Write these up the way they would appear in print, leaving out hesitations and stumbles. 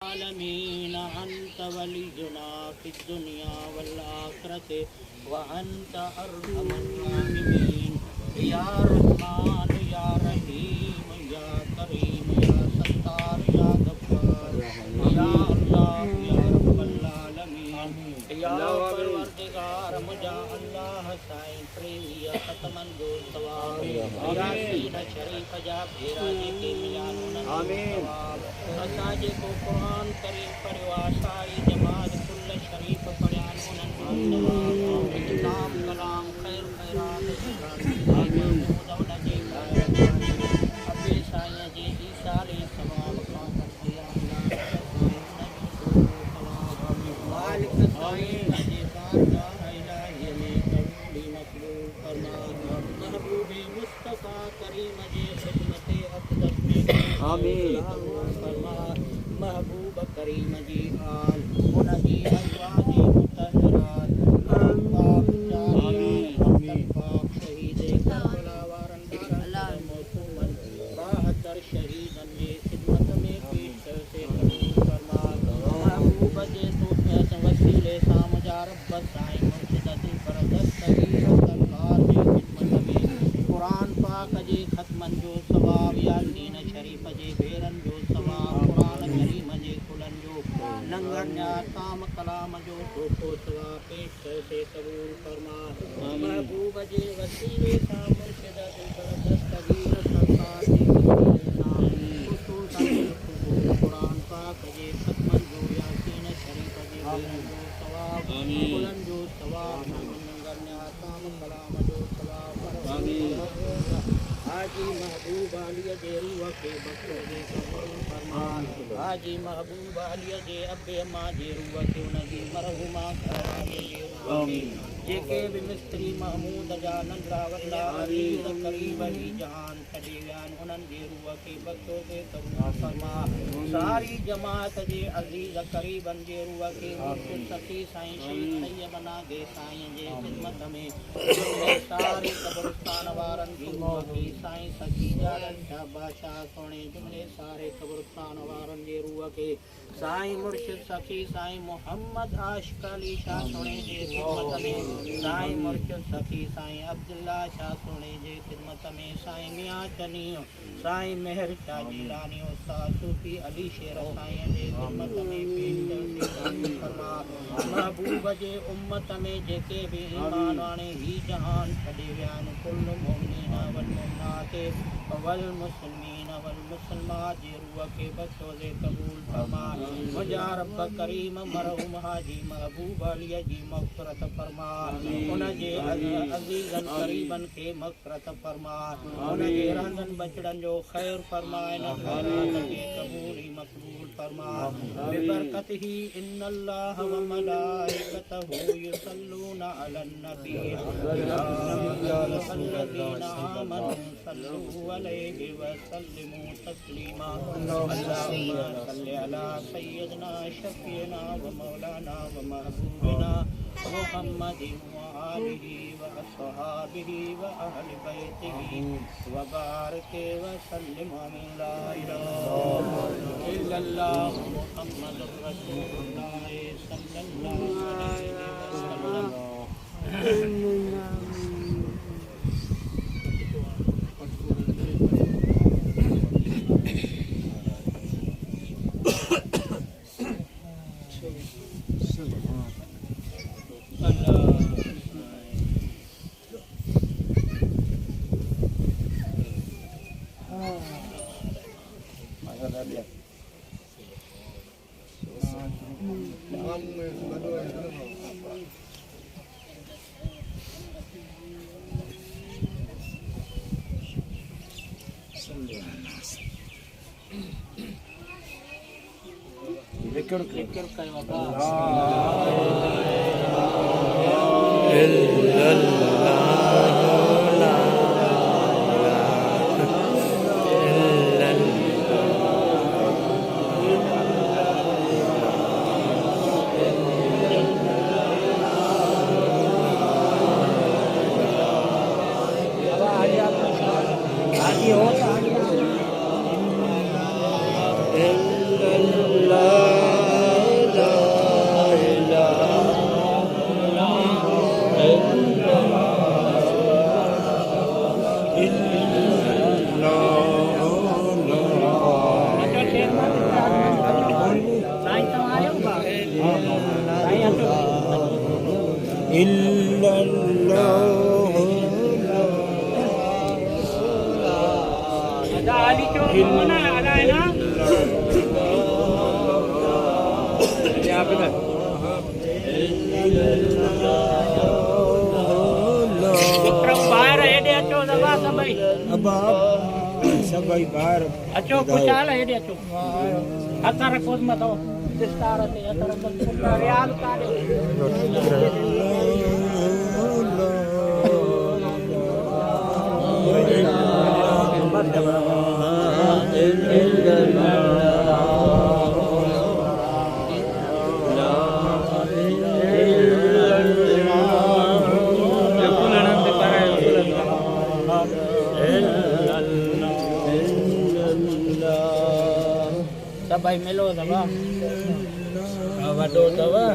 आलमीन अंत वलियुना फिद दुनिया वल आखिरत व अंत अरहमुर राहिमीन या रहमान या रहीम या करीम या सत्तार या गफ्फार या अल्लाह या रब्बल आलमीन या परवरदिगार मुझा अल्लाह साईं प्रेमिया खतमन गो सवाब या सीन शरीफ जा भेरा जी मिलान आमीन असाजे को कुरान करीम पढ़वा सारी जमात कुल शरीफ पढ़ान उन्हनि इस्लाम कलाम खैर खैरात आमीन दौलत जी अबे साईं जी ईसा अलैहि सलाम का दिया मालिक साईं जी बारगाह इलाही में कबूल मकबूल फरमा महबूबे मुस्तफा करीम जी खिदमत अक़दस में आमीन फरमा महबूब करीम जी आल उनकी अज़वाज मुतहहरात पाक जानी पाक शहीद करबला वारन बारन मौसूमन बहत्तर शहीदन की खिदमत में पेश से कबूल फरमा महबूब जे तो वसीले सामजा रब्ब साईं मुर्शिद दिल पर दस्तगीर सरकार जी खिदमत में कुरान पाक जी खत्मन जो सवाब यासीन शरीफ जी भेरन जो सवाब कुरान करीम जी कुलन जो लंगर ताम कलाम जो को सवा पेश से कबूल फरमा महबूब जी वसीले सा मुर्शिद दिल पर दस्तगीर सरकार जी खुसूसन कुरान पाक जी खत्मन जो यासीन शरीफ जी भेरन जो सवाब कुलन जो सवाब लंगर ताम कलाम जो सवाब आमीन हाजी महबूब अली जे रूह के बख्शो जे कबूल फरमा हाजी महबूब अली जे अब्बे मां जे रूह के उनजी मरहुमा करा जे आमीन जेके भी मिस्त्री महमूद जा नंढड़ा वॾा अज़ीज़ करीब ही जहान छॾे वियान उन्हनि जे रूह खे बख्शो जे कबूल फरमा सारी जमात जे अज़ीज़ करीबन जे रूह खे मुर्शिद सखी साईं शेख सैयद नागे साईं जे खिदमत में सारे कब्रिस्तान वारन जी रूह खे साईं सखी जारन शाह बादशाह सोने जुमले सारे कब्रिस्तान वारन जे रूह खे साईं मुर्शिद सखी साईं मोहम्मद आशिक अली शाह सोने जे खिदमत में साईं मुर्शिद सखी साईं अब्दुल्ला शाह सोने जे खिदमत में साईं मियां चनी साईं मेहर शाह जीलानी उस्ताद सूफी अली शेर साईं जे खिदमत में पेश फरमा महबूब जे उम्मत में जेके भी ईमान वाणे ही जहान छॾे विया आहिनि कुल मोमिनीन वल मोमिनात वल मुस्लिमीन वल मुस्लिमात जे रूह खे बख्शो जे कबूल फरमा मुंहिंजा रब करीम मरहूम हाजी महबूब अलीअ जी मग़फ़िरत फरमा उनजे अज़ीज़न करीबन खे मग़फ़िरत फरमा उनजे रहंदन बचड़न जो ख़ैर फरमा इन ख़ैरात खे क़बूल मक़बूल फरमा बिबरकतिही इन्नल्लाह व मलाइकतहू युसल्लूना अलन नबी या अय्युहल्लज़ीना आमनू सल्लू अलैहि व सल्लिमू तस्लीमा अल्लाहुम्मा सल्लि अला सय्यिदना शफीना व मौलाना व महबूबिना मुहम्मद व आलिहि व अस्हाबिहि व अहलि बैतिहि व बारिक व सल्लिम अला इलाहा इल्लल्लाह मुहम्मदुर रसूलुल्लाह सल्लल्लाहु अलैहि वसल्लम ذكر illallah กินมันน่าอะไรนะยาไปเลยTerbayar dia tu sama sampai. Abang, sabay bar. Acho kucala dia tu. Atar kod mataw. Destara te atar kod real kade. Sabay melo sama. Awado tawa.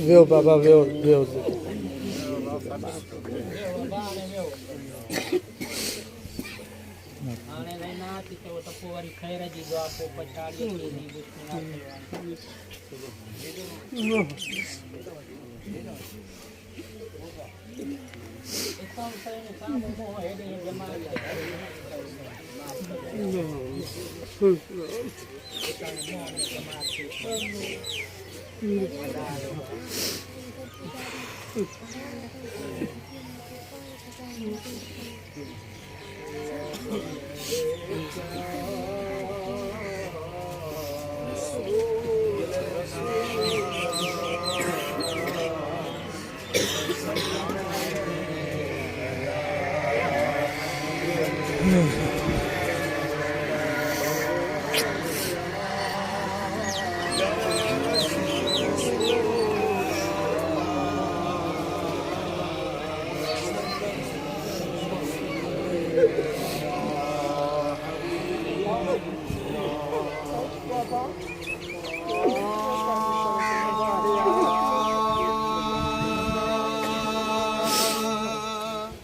वेहो बाबा वेहो वेहो हाणे रहना थी तो पोइ वरी ख़ैर जी दुआ पोइ पछाड़ीअ जी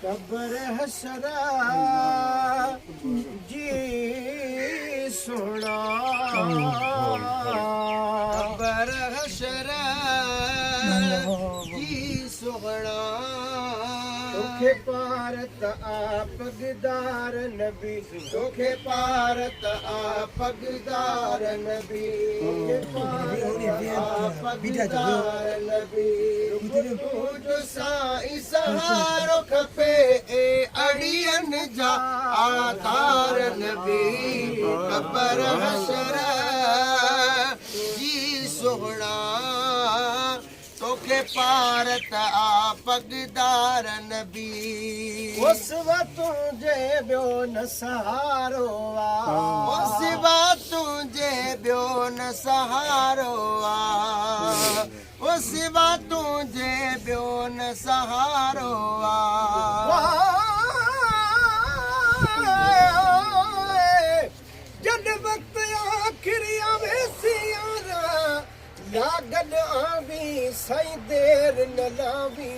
कब्र हसरा जी सोना कब्र हसरा जी सोना तोखे पारत आप गदार नबी तोखे पारत आप गदार नबी तोखे पारत आप गदार नबी जो साईं सहारो खपे ए अड़ियन जा आधार नबी कब्र हशर जी सोहणा तोखे पारत आ पगदार नबी उस तुंहिंजे ॿियो न सहारो उस तुंहिंजे ॿियो न सहारो उस तुंहिंजे ॿियो न सहारो जॾ वक़्त आख़िरी आवे सियारा या गॾ आवी साईं देर न लावी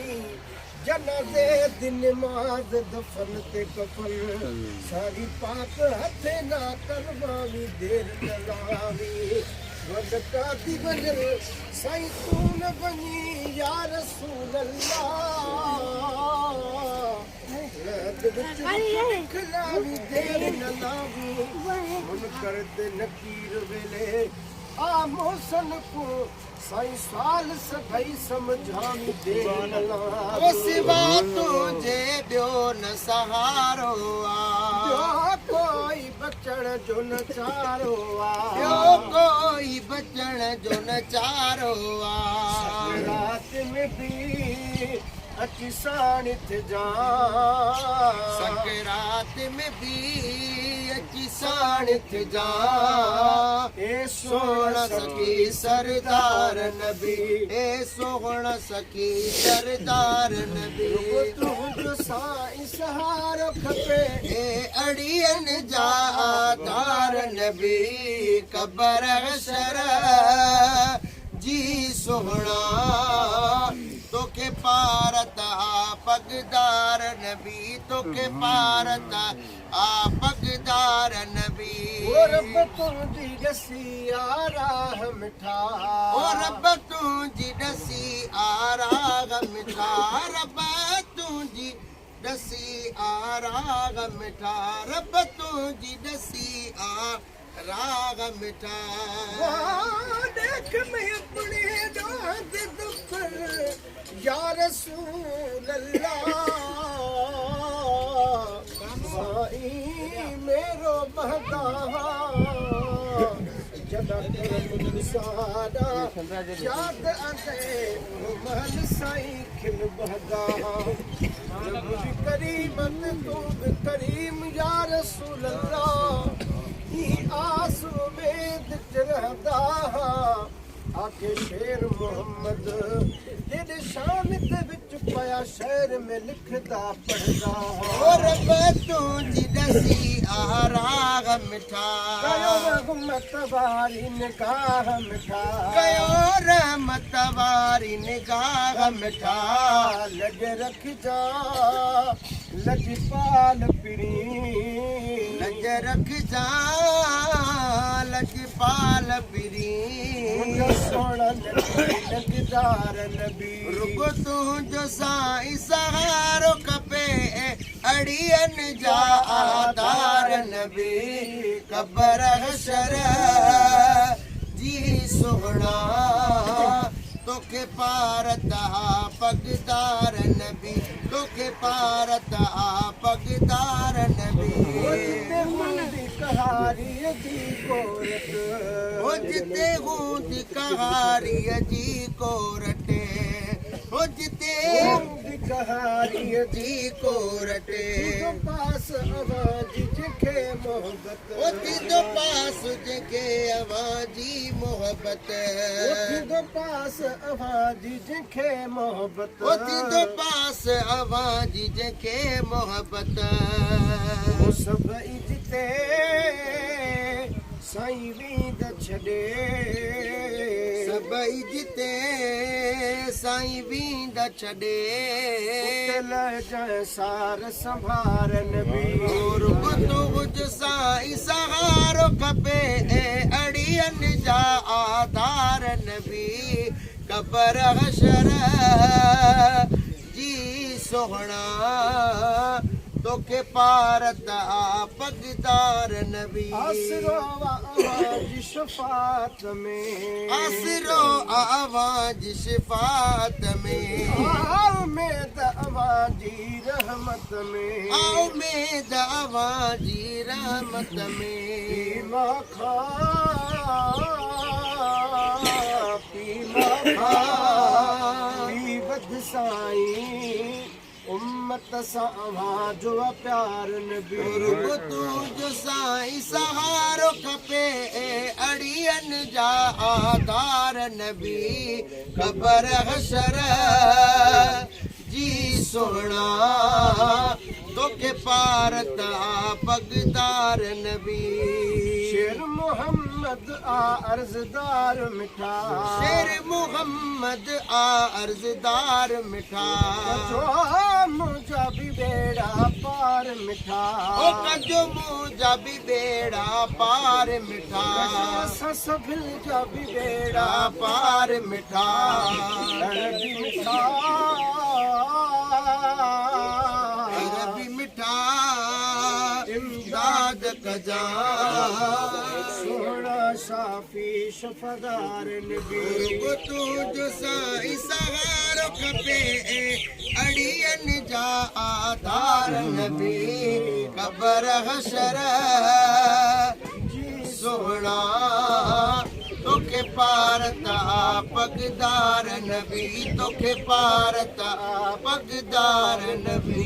जनाज़े दिन नमाज़ दफन ते कफन सारी पाक हथ ना करवावी देर न लावी वदका दी वजल साईं तू न बनी या रसूल अल्लाह खलावी देर न लावी मुनकर ते नकीर वेले आ मौसन को साईं साल सभई समझावी देर न लावी सिवा तुझे ॿियो न सहारो ॿियो कोई बचण जो न चारो ॿियो कोई बचण जो न चारो रात में भी अची साण थे जा सकरात में भी अची साण थे जा ए सोहण सखी सरदार नबी ए सोहण सखी सरदार नबी तुझो साईं सहारो खपे ए अड़ियन जा आधार नबी कब्र हशर जी सोहणा तोखे पारत आ पगदार नबी तोखे पारत आ पगदार नबी ओ रब तुंहिंजी ॾसी आ राह मिठा ओ रब तुंहिंजी ॾसी आ राह मिठा रब तुंहिंजी ॾसी आ राह मिठा रब तुंहिंजी ॾसी आ राग मिठा देख मैं अपने दाद दुख या रसूल अल्लाह साईं मेरो बहदा जदा करम सादा याद आंदे महल साईं खिल बहदा रब भी करीम तू भी करीम या रसूल अल्लाह ई आस उम्मीद च रहदा आके शेर मोहम्मद तेरे शान दे विच पाया शहर में लिखदा पढ़दा ओ रब तू जी दसी आराग मिठा कयो रहमत वारी निगाह मिठा कयो रहमत वारी निगाह मिठा लज रख जा लजपाल पिरी लज रख जा लजपाल पिरी सोना लगदार नबी रुको तू जो साईं सहारो खपे अड़ियन जा आधार नबी कबर हशर जी सोहणा तोखे पारता पगदार नबी तोखे पारता पगदार नबी कहारी जी कोरट हो जिते हूँ दी कहारी जी कोरटे हो जिते दी कहारी जी कोरटे पास आवाज जखे मोहब्बत ओ तीदो पास जखे आवाजी मोहब्बत ओ तीदो पास आवाज जखे मोहब्बत ओ तीदो पास आवाज जखे मोहब्बत ओ सब इजते साईं वींद छॾे सब इजते साईं वींद छॾे सार संभारन बि और बुझ साईं सहारो खपे अड़ियन जा आधारन बि कबर हशर जी सोहणा तोखे पारता पगदार नबी आसरो आवाज शफात में आसरो आवाज शफात में आओ में आवाजी रहमत में आओ में आवाजी रहमत में पीमा खा पी साईं उम्मत सां जो प्यार नबी तू जो साईं सहारो खपे अड़ियन जा आधार नबी कबर हशर जी सोहणा तोखे पारता पगदार नबी शेर मोहम्मद आ अर्जदार मिठा शेर मोहम्मद आ अर्जदार मिठा जो मुझा भी बेड़ा पार मिठा ओ कजो मुझा भी बेड़ा पार मिठा ससभिल जा भी बेड़ा पार मिठा मिठा रबी मिठा इमदाद कजा सोना शाफी शफदार नबी तू जो साईं सहारो खपे अड़ियन जा आधार नबी कबर हशर जी सोहणा तोखे पारता पगदार नबी तोखे पारता पगदार नबी